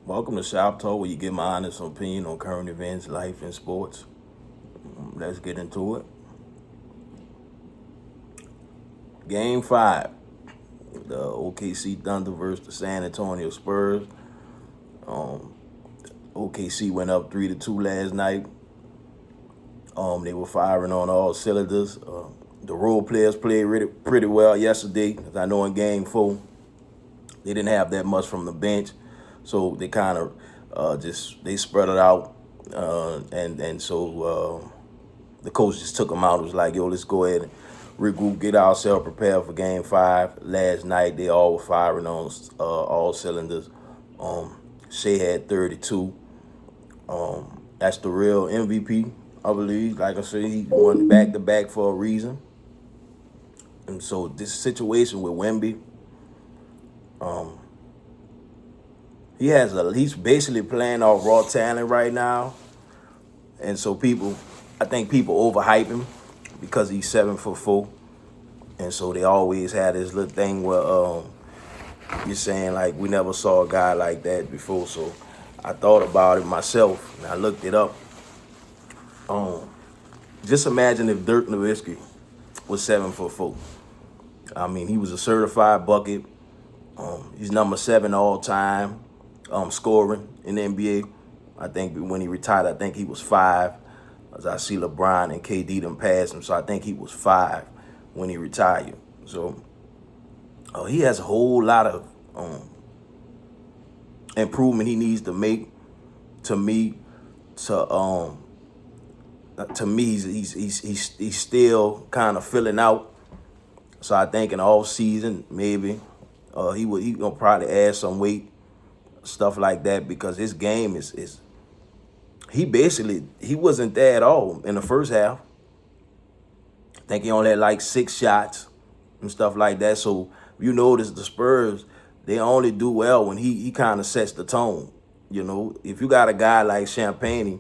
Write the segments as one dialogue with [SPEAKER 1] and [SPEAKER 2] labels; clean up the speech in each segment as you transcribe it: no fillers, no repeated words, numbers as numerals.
[SPEAKER 1] Welcome to Shop Talk, where you get my honest opinion on current events, life, and sports. Let's get into it. Game 5, the OKC Thunder versus the San Antonio Spurs. OKC went up 3-2 last night. They were firing on all cylinders. The role players played pretty well yesterday. As I know in Game 4, they didn't have that much from the bench, so they kind of they spread it out, and so the coach just took them out. It was like, yo, let's go ahead and regroup, get ourselves prepared for Game 5. Last night, they all were firing on all cylinders. Shea had 32. That's the real MVP, I believe. Like I said, he won back-to-back for a reason. And so this situation with Wemby, he's basically playing off raw talent right now. And so I think people overhype him because he's 7'4". And so they always had this little thing where you're saying, like, we never saw a guy like that before. So I thought about it myself and I looked it up. Just imagine if Dirk Nowitzki was 7'4". I mean, he was a certified bucket. He's number 7 all time scoring in the NBA. I think when he retired, I think he was 5. As I see LeBron and KD them pass him, so I think he was 5 when he retired. So he has a whole lot of improvement he needs to make. To me, he's still kind of filling out. So I think in the off season maybe he gonna probably add some weight, stuff like that, because his game is he wasn't there at all in the first half. I think he only had like 6 shots and stuff like that. So you notice the Spurs, they only do well when he kind of sets the tone. You know, if you got a guy like Champagne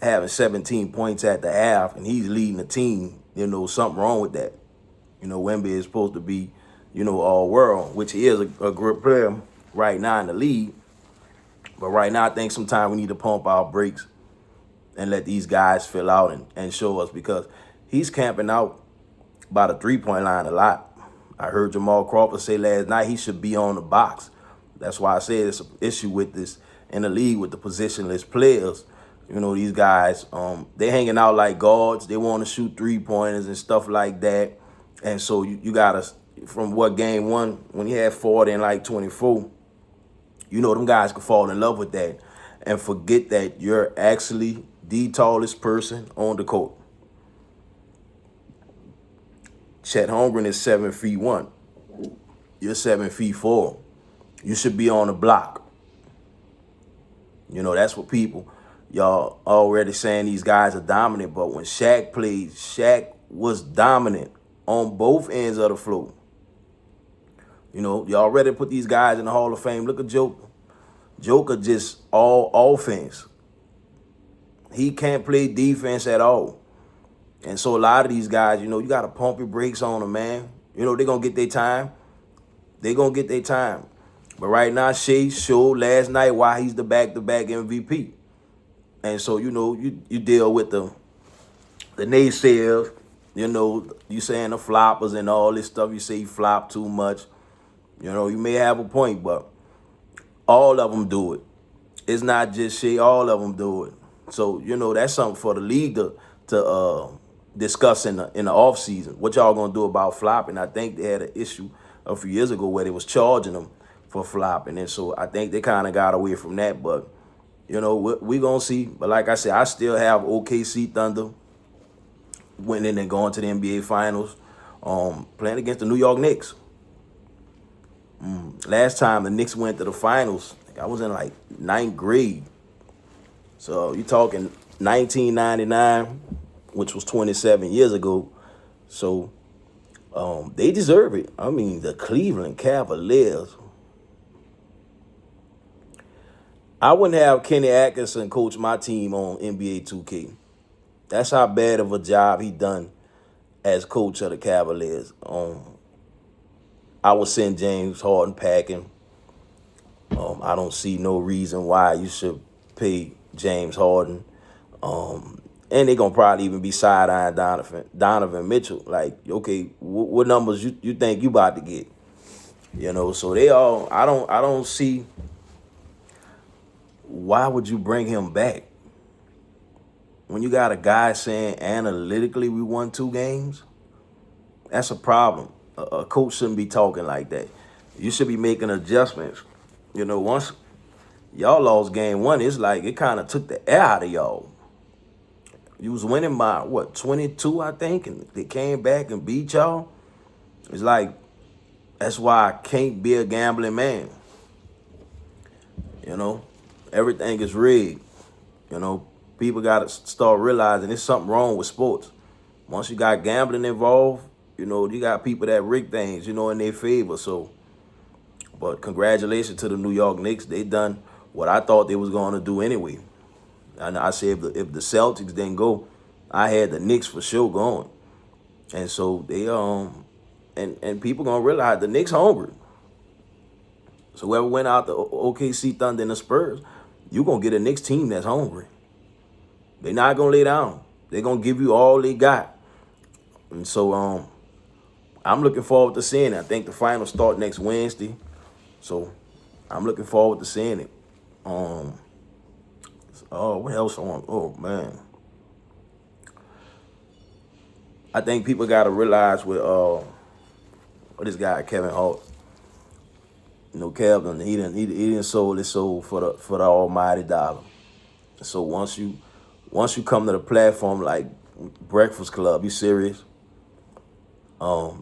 [SPEAKER 1] having 17 points at the half and he's leading the team, something wrong with that. Wemby is supposed to be, all world, which he is a great player right now in the league. But right now, I think sometimes we need to pump our brakes and let these guys fill out and show us, because he's camping out by the three-point line a lot. I heard Jamal Crawford say last night he should be on the box. That's why I said it's an issue with this in the league with the positionless players. These guys, they're hanging out like guards. They want to shoot three-pointers and stuff like that. And so you got to, from what Game 1, when he had 40 and like 24, them guys could fall in love with that and forget that you're actually the tallest person on the court. Chet Holmgren is 7'1". You're 7'4". You should be on the block. That's what y'all already saying these guys are dominant. But when Shaq played, Shaq was dominant on both ends of the floor. You already put these guys in the Hall of Fame. Look at Joker. Joker just all offense. He can't play defense at all. And so a lot of these guys, you got to pump your brakes on them, man. They're going to get their time. They're going to get their time. But right now, Shea showed last night why he's the back-to-back MVP. And so, you deal with the naysayers, you saying the floppers and all this stuff. You say he flopped too much. You may have a point, but all of them do it. It's not just Shea. All of them do it. So, that's something for the league to discuss in the offseason. What y'all going to do about flopping? I think they had an issue a few years ago where they was charging them for flopping. And so I think they kind of got away from that. But, we going to see. But like I said, I still have OKC Thunder winning and going to the NBA Finals, playing against the New York Knicks. Last time the Knicks went to the finals, I was in like 9th grade. So you're talking 1999, which was 27 years ago. So they deserve it. I mean, the Cleveland Cavaliers. I wouldn't have Kenny Atkinson coach my team on NBA 2K. That's how bad of a job he done as coach of the Cavaliers. I would send James Harden packing. I don't see no reason why you should pay James Harden. And they're gonna probably even be side-eyeing Donovan Mitchell. Like, okay, what numbers you think you about to get? So they all I don't see why would you bring him back when you got a guy saying analytically we won 2 games. That's a problem. A coach shouldn't be talking like that. You should be making adjustments. Once y'all lost game 1, it's like it kind of took the air out of y'all. You was winning by what, 22, I think, and they came back and beat y'all. It's like, that's why I can't be a gambling man. Everything is rigged. People got to start realizing there's something wrong with sports. Once you got gambling involved, you got people that rig things, in their favor. So, but congratulations to the New York Knicks. They done what I thought they was going to do anyway. And I said if the Celtics didn't go, I had the Knicks for sure going. And so they and people gonna realize the Knicks hungry. So whoever went out the OKC Thunder and the Spurs, you gonna get a Knicks team that's hungry. They're not gonna lay down. They're gonna give you all they got. And so I'm looking forward to seeing it. I think the finals start next Wednesday. So I'm looking forward to seeing it. Oh, what else on? Oh man, I think people got to realize with this guy Kevin Hart. Kevin, he didn't sold his soul for the almighty dollar. So once you come to the platform like Breakfast Club, you serious?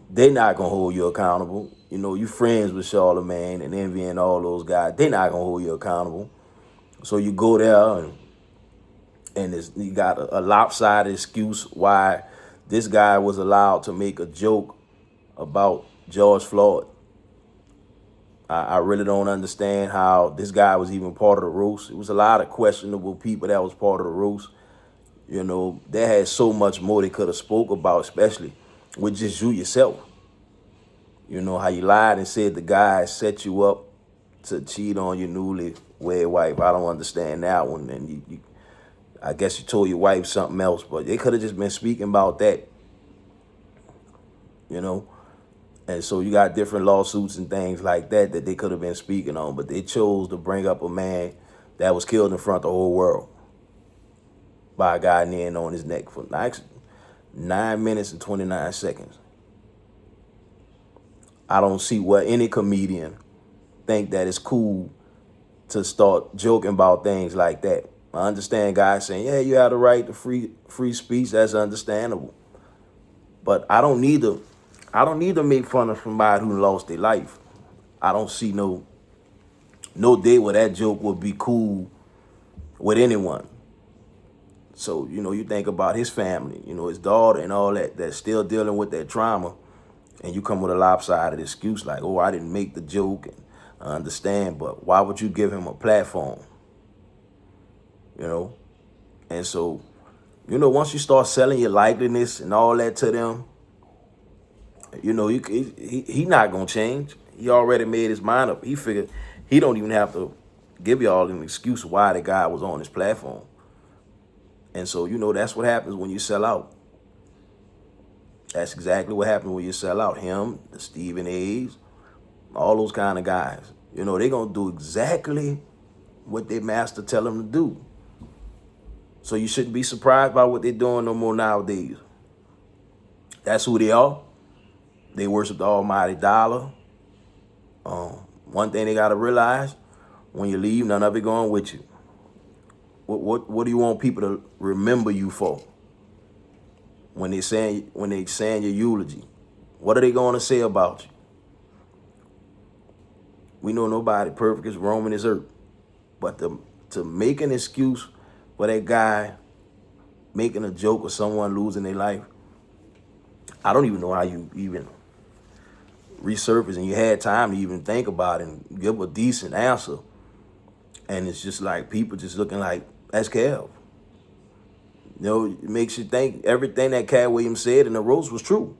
[SPEAKER 1] They not gonna hold you accountable. You friends with Charlamagne and Envy and all those guys. They not gonna hold you accountable. So you go there and you got a lopsided excuse why this guy was allowed to make a joke about George Floyd. I really don't understand how this guy was even part of the roast. It was a lot of questionable people that was part of the roast. They had so much more they could have spoke about, especially with just you yourself. How you lied and said the guy set you up to cheat on your newlywed wife. I don't understand that one. And I guess you told your wife something else, but they could have just been speaking about that. And so you got different lawsuits and things like that they could have been speaking on, but they chose to bring up a man that was killed in front of the whole world by a guy kneeling on his neck for 9 minutes and 29 seconds. I don't see what any comedian think that it's cool to start joking about things like that. I understand guys saying, yeah, you have the right to free speech. That's understandable. But I don't need to make fun of somebody who lost their life. I don't see no day where that joke would be cool with anyone. So, you think about his family, his daughter and all that's still dealing with that trauma. And you come with a lopsided excuse like, oh, I didn't make the joke. And I understand, but why would you give him a platform? And so, once you start selling your likeliness and all that to them, he not going to change. He already made his mind up. He figured he don't even have to give y'all an excuse why the guy was on his platform. And so, that's what happens when you sell out. That's exactly what happens when you sell out. Him, the Stephen A's, all those kind of guys. They're going to do exactly what their master tell them to do. So you shouldn't be surprised by what they're doing no more nowadays. That's who they are. They worship the almighty dollar. One thing they got to realize, when you leave, none of it going with you. What do you want people to remember you for? When they saying your eulogy, what are they going to say about you? We know nobody perfect is roaming this earth, but to make an excuse for that guy making a joke of someone losing their life, I don't even know how you even resurface and you had time to even think about it and give a decent answer. And it's just like people just looking like, that's Kev. It makes you think everything that Cat Williams said in the roast was true.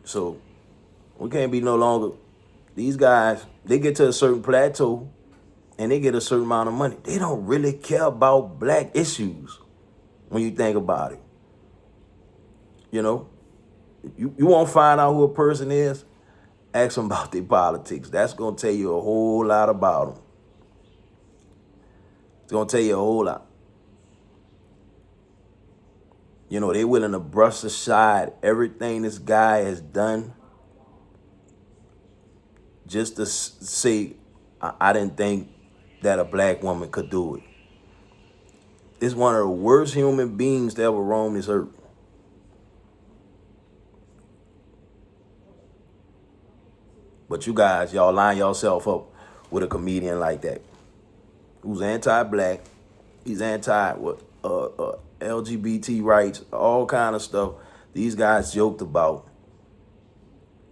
[SPEAKER 1] So we can't be no longer These guys, they get to a certain plateau and they get a certain amount of money. They don't really care about black issues when you think about it. You know, you want to find out who a person is? Ask them about their politics. That's going to tell you a whole lot about them. It's going to tell you a whole lot. You know, they willing to brush aside everything this guy has done just to say, I didn't think that a black woman could do it. It's one of the worst human beings to ever roam this earth. But you guys, y'all line yourself up with a comedian like that, who's anti-black. He's anti LGBT rights, all kind of stuff these guys joked about.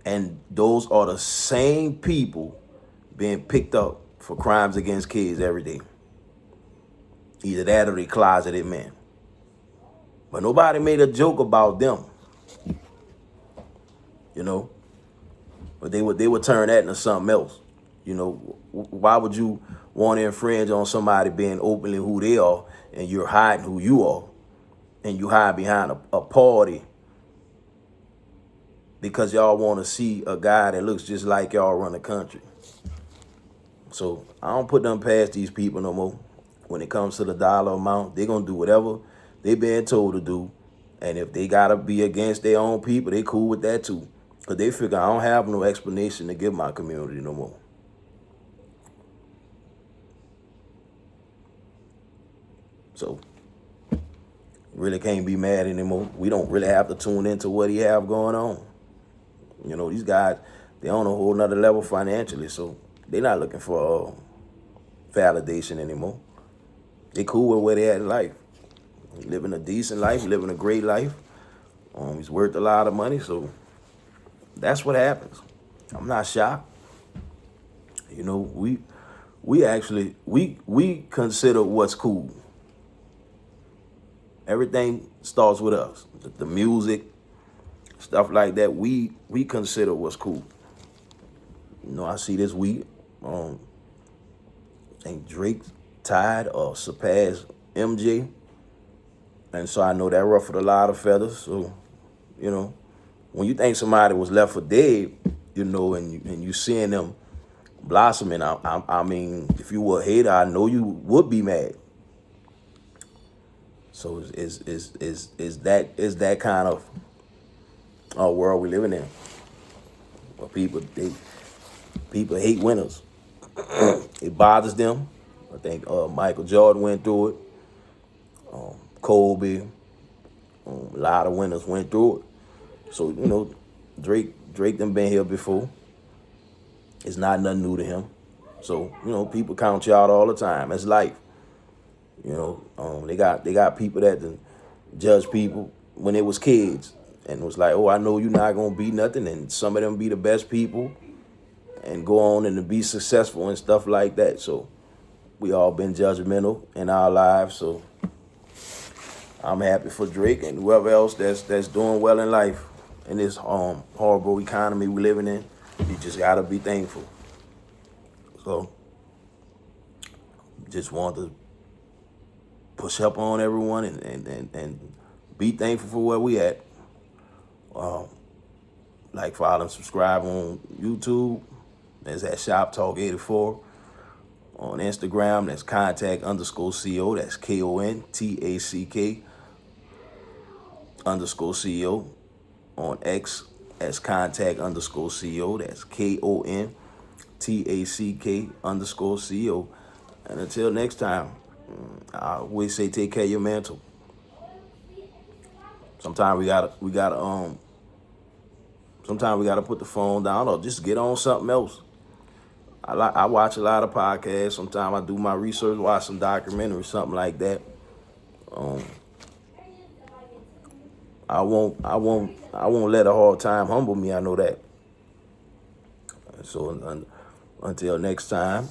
[SPEAKER 1] And those are the same people being picked up for crimes against kids every day. Either that or they closeted men. But nobody made a joke about them. You know? But they would turn that into something else. You know, why would you want to infringe on somebody being openly who they are and you're hiding who you are and you hide behind a party because y'all want to see a guy that looks just like y'all run the country? So I don't put them past these people no more. When it comes to the dollar amount, they're going to do whatever they been told to do. And if they got to be against their own people, they cool with that too. Because they figure I don't have no explanation to give my community no more. So really can't be mad anymore. We don't really have to tune into what he have going on. You know, these guys, they on a whole nother level financially, so they're not looking for validation anymore. They cool with where they at in life. Living a decent life, living a great life. He's worth a lot of money, so that's what happens. I'm not shocked. You know, we actually consider what's cool. Everything starts with us. The music, stuff like that. We consider what's cool. You know, I see this week, I think Drake tied or surpassed MJ. And so I know that ruffled a lot of feathers. So, you know, when you think somebody was left for dead, you know, and you seeing them blossoming, I mean, if you were a hater, I know you would be mad. So is that kind of world we living in? Where people hate winners. It bothers them. I think Michael Jordan went through it. Kobe, a lot of winners went through it. So, you know, Drake done been here before. It's not nothing new to him. So, you know, people count you out all the time. It's life. You know, they got people that judge people when they was kids and it was like, oh, I know you're not gonna be nothing, and some of them be the best people and go on and to be successful and stuff like that. So we all been judgmental in our lives. So I'm happy for Drake and whoever else that's doing well in life in this horrible economy we living in. You just gotta be thankful. So just want to push up on everyone and be thankful for where we at. Like, follow, and subscribe on YouTube. That's at Shop Talk 84. On Instagram, that's contact_CO. That's KONTACK _CO. On X, that's contact_CO. That's KONTACK _CO. And until next time, I always say take care of your mental. Sometimes we gotta put the phone down or just get on something else. I watch a lot of podcasts. Sometimes I do my research, watch some documentary, something like that. I won't let a hard time humble me. I know that. So until next time.